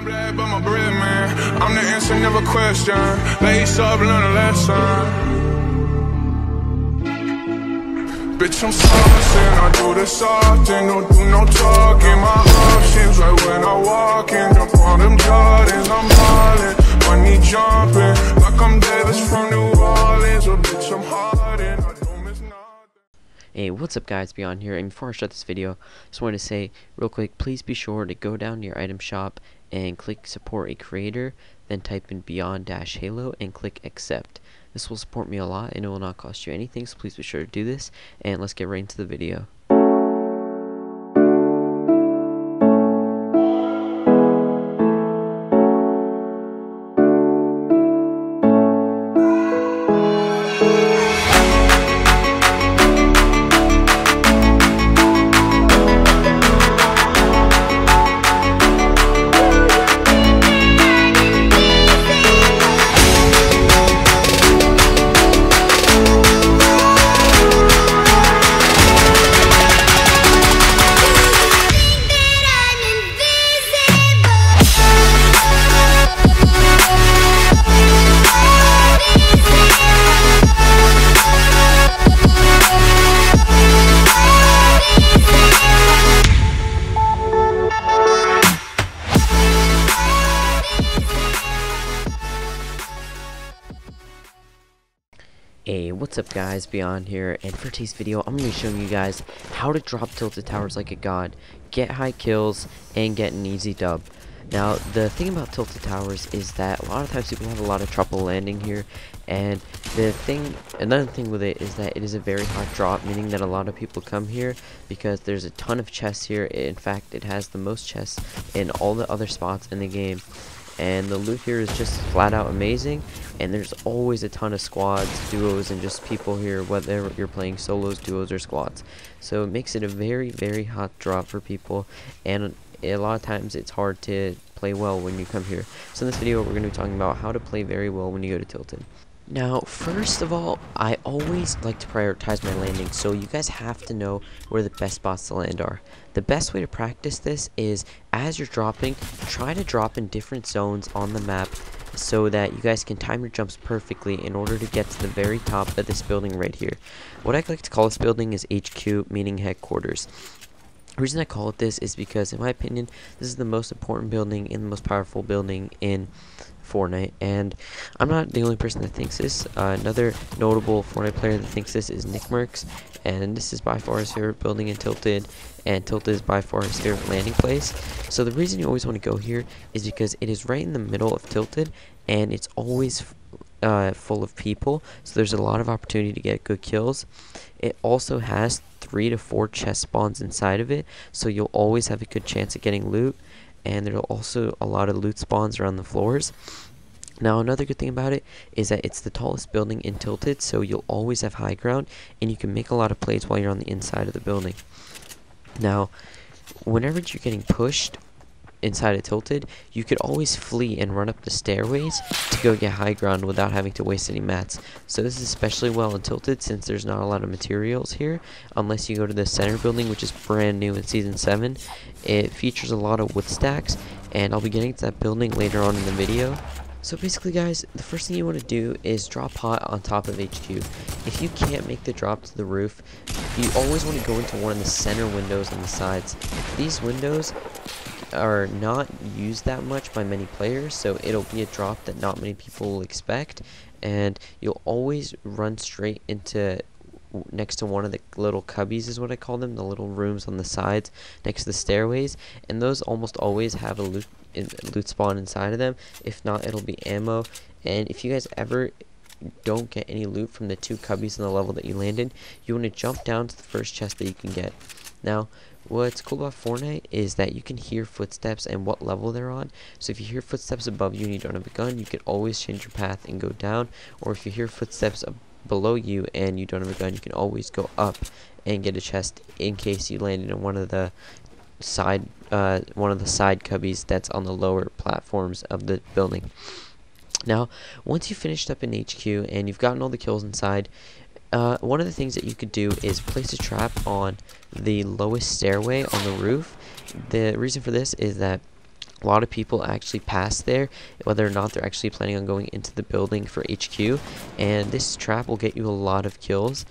Black, but my bread, man. I'm the answer, never question. Lace up, learn a lesson. Bitch, I'm saucing, I do this often. Don't do no talking, my options right when I walk in. Jump on them Jordans, I'm ballin'. Money jumping, like I'm Davis from New Orleans. Oh, bitch, I'm hardin', I don't miss nothing. Hey, what's up guys, Beyond here, and before I start this video, just wanted to say real quick, please be sure to go down to your item shop and click support a creator, then type in beyond-halo and click accept. This will support me a lot and it will not cost you anything, so please be sure to do this, and let's get right into the video. Hey, what's up guys, Beyond here, and for today's video I'm going to be showing you guys how to drop tilted towers like a god, get high kills, and get an easy dub. Now the thing about tilted towers is that a lot of times people have a lot of trouble landing here, and another thing with it is that it is a very hot drop, meaning that a lot of people come here because there's a ton of chests here. In fact, it has the most chests in all the other spots in the game. And the loot here is just flat out amazing, and there's always a ton of squads, duos, and just people here, whether you're playing solos, duos, or squads. So it makes it a very, very hot drop for people, and a lot of times it's hard to play well when you come here. So in this video we're going to be talking about how to play very well when you go to Tilted. Now, first of all, I always like to prioritize my landing, so you guys have to know where the best spots to land are. The best way to practice this is, as you're dropping, try to drop in different zones on the map so that you guys can time your jumps perfectly in order to get to the very top of this building right here. What I like to call this building is HQ, meaning headquarters. The reason I call it this is because, in my opinion, this is the most important building and the most powerful building in Fortnite, and I'm not the only person that thinks this. Another notable Fortnite player that thinks this is NICKMERCS, and this is by far his favorite building in Tilted, and Tilted is by far his favorite landing place. So the reason you always want to go here is because it is right in the middle of Tilted, and it's always full of people, so there's a lot of opportunity to get good kills. It also has 3 to 4 chest spawns inside of it, so you'll always have a good chance at getting loot, and there's also a lot of loot spawns around the floors. Now, another good thing about it is that it's the tallest building in Tilted, so you'll always have high ground, and you can make a lot of plays while you're on the inside of the building. Now, whenever you're getting pushed inside of Tilted, you could always flee and run up the stairways to go get high ground without having to waste any mats. So this is especially well in Tilted since there's not a lot of materials here, unless you go to the center building, which is brand new in Season 7. It features a lot of wood stacks, and I'll be getting to that building later on in the video. So basically guys, the first thing you want to do is drop hot on top of HQ. If you can't make the drop to the roof, you always want to go into one of the center windows on the sides. These windows are not used that much by many players, so it'll be a drop that not many people will expect, and you'll always run straight into next to one of the little cubbies, is what I call them, the little rooms on the sides next to the stairways, and those almost always have a loot spawn inside of them. If not, it'll be ammo, and if you guys ever don't get any loot from the 2 cubbies on the level that you landed, you want to jump down to the first chest that you can get. Now, what's cool about Fortnite is that you can hear footsteps and what level they're on. So if you hear footsteps above you and you don't have a gun, you can always change your path and go down. Or if you hear footsteps below you and you don't have a gun, you can always go up and get a chest in case you landed in one of the side cubbies that's on the lower platforms of the building. Now, once you've finished up in HQ and you've gotten all the kills inside, one of the things that you could do is place a trap on the lowest stairway on the roof. The reason for this is that A lot of people actually pass there, whether or not they're actually planning on going into the building for HQ, and this trap will get you a lot of kills.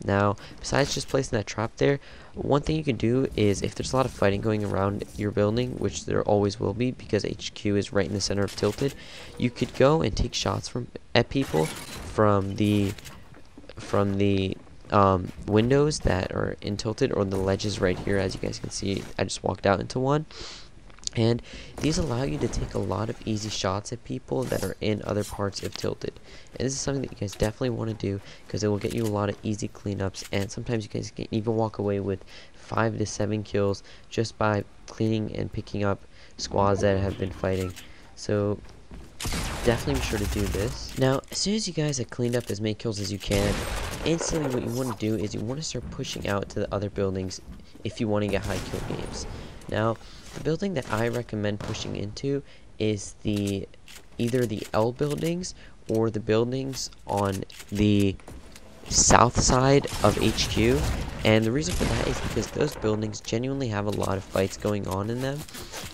Now, besides just placing that trap there, one thing you can do is, if there's a lot of fighting going around your building, which there always will be because HQ is right in the center of Tilted, you could go and take shots at people from the windows that are in Tilted, or the ledges right here. As you guys can see, I just walked out into one. And these allow you to take a lot of easy shots at people that are in other parts of Tilted. And this is something that you guys definitely want to do, because it will get you a lot of easy cleanups. And sometimes you guys can even walk away with 5 to 7 kills just by cleaning and picking up squads that have been fighting. So definitely be sure to do this. Now, as soon as you guys have cleaned up as many kills as you can, instantly what you want to do is you want to start pushing out to the other buildings if you want to get high kill games. Now, the building that I recommend pushing into is either the L buildings or the buildings on the south side of HQ. And the reason for that is because those buildings genuinely have a lot of fights going on in them.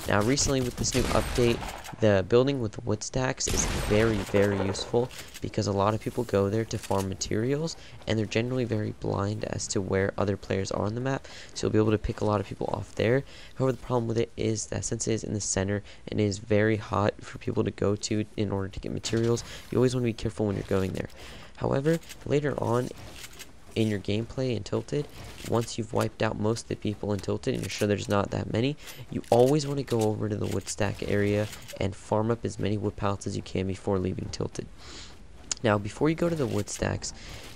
Now, recently with this new update, the building with the wood stacks is very, very useful, because a lot of people go there to farm materials, and they're generally very blind as to where other players are on the map, so you'll be able to pick a lot of people off there. However, the problem with it is that since it is in the center and it is very hot for people to go to in order to get materials, you always want to be careful when you're going there. However, later on in your gameplay in Tilted, once you've wiped out most of the people in Tilted and you're sure there's not that many, you always want to go over to the wood stack area and farm up as many wood pallets as you can before leaving Tilted. Now, before you go to the wood stacks,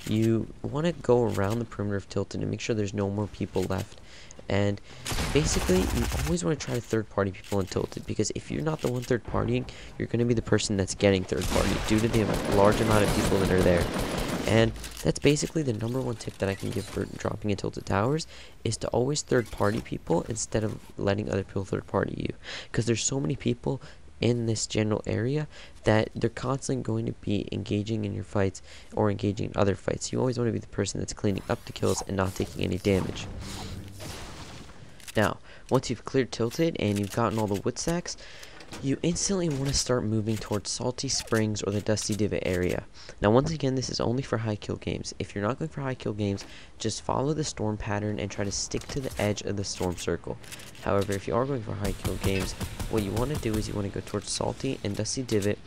you want to go around the perimeter of Tilted and make sure there's no more people left. And basically, you always want to try to third-party people in Tilted, because if you're not the one third-partying, you're going to be the person that's getting third-party due to the large amount of people that are there. And that's basically the #1 tip that I can give for dropping in Tilted Towers, is to always third-party people instead of letting other people third-party you. Because there's so many people in this general area that they're constantly going to be engaging in your fights or engaging in other fights. You always want to be the person that's cleaning up the kills and not taking any damage. Now, once you've cleared Tilted and you've gotten all the wood stacks, you instantly want to start moving towards Salty Springs or the Dusty Divot area. Now, once again, this is only for high kill games. If you're not going for high kill games, just follow the storm pattern and try to stick to the edge of the storm circle. However, if you are going for high kill games, what you want to do is you want to go towards Salty and Dusty Divot.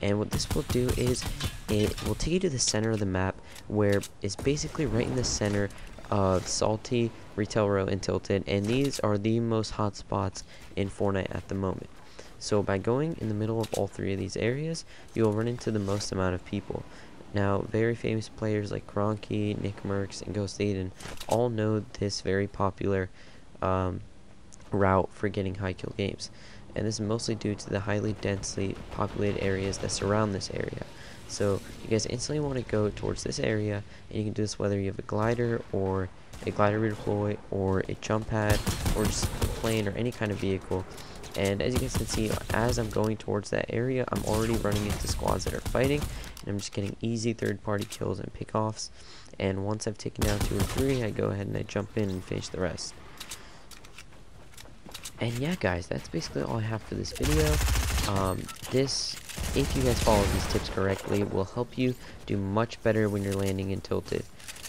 And what this will do is it will take you to the center of the map, where it's basically right in the center of Salty, Retail Row, and Tilted. And these are the most hot spots in Fortnite at the moment. So by going in the middle of all 3 of these areas, you will run into the most amount of people. Now, very famous players like Gronky, NICKMERCS, and Ghost Aydan all know this very popular route for getting high kill games. And this is mostly due to the highly densely populated areas that surround this area. So you guys instantly want to go towards this area, and you can do this whether you have a glider or a glider redeploy or a jump pad or just a plane or any kind of vehicle. And as you guys can see, as I'm going towards that area, I'm already running into squads that are fighting, and I'm just getting easy third-party kills and pickoffs. And once I've taken down 2 or 3, I go ahead and I jump in and finish the rest. And yeah, guys, that's basically all I have for this video. If you guys follow these tips correctly, will help you do much better when you're landing in Tilted.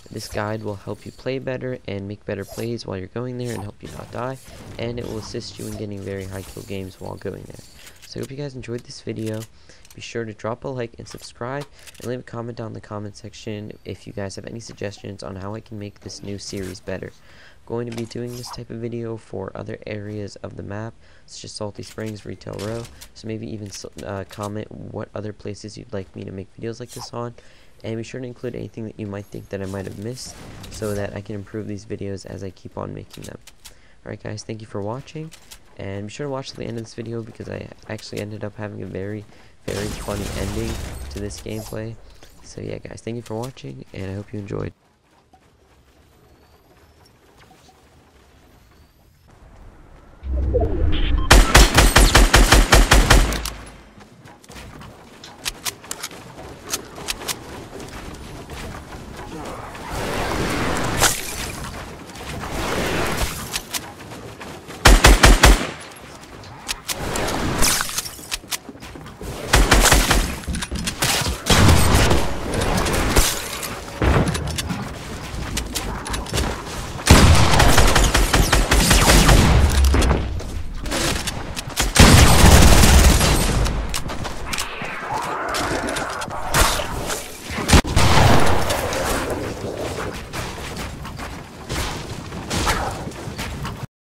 This guide will help you play better and make better plays while you're going there and help you not die, and it will assist you in getting very high kill games while going there. So I hope you guys enjoyed this video. Be sure to drop a like and subscribe, and leave a comment down in the comment section if you guys have any suggestions on how I can make this new series better. I'm going to be doing this type of video for other areas of the map, such as Salty Springs, Retail Row, so maybe even comment what other places you'd like me to make videos like this on. And be sure to include anything that you might think that I might have missed, so that I can improve these videos as I keep on making them. Alright guys, thank you for watching, and be sure to watch to the end of this video, because I actually ended up having a very, very funny ending to this gameplay. So yeah guys, thank you for watching, and I hope you enjoyed.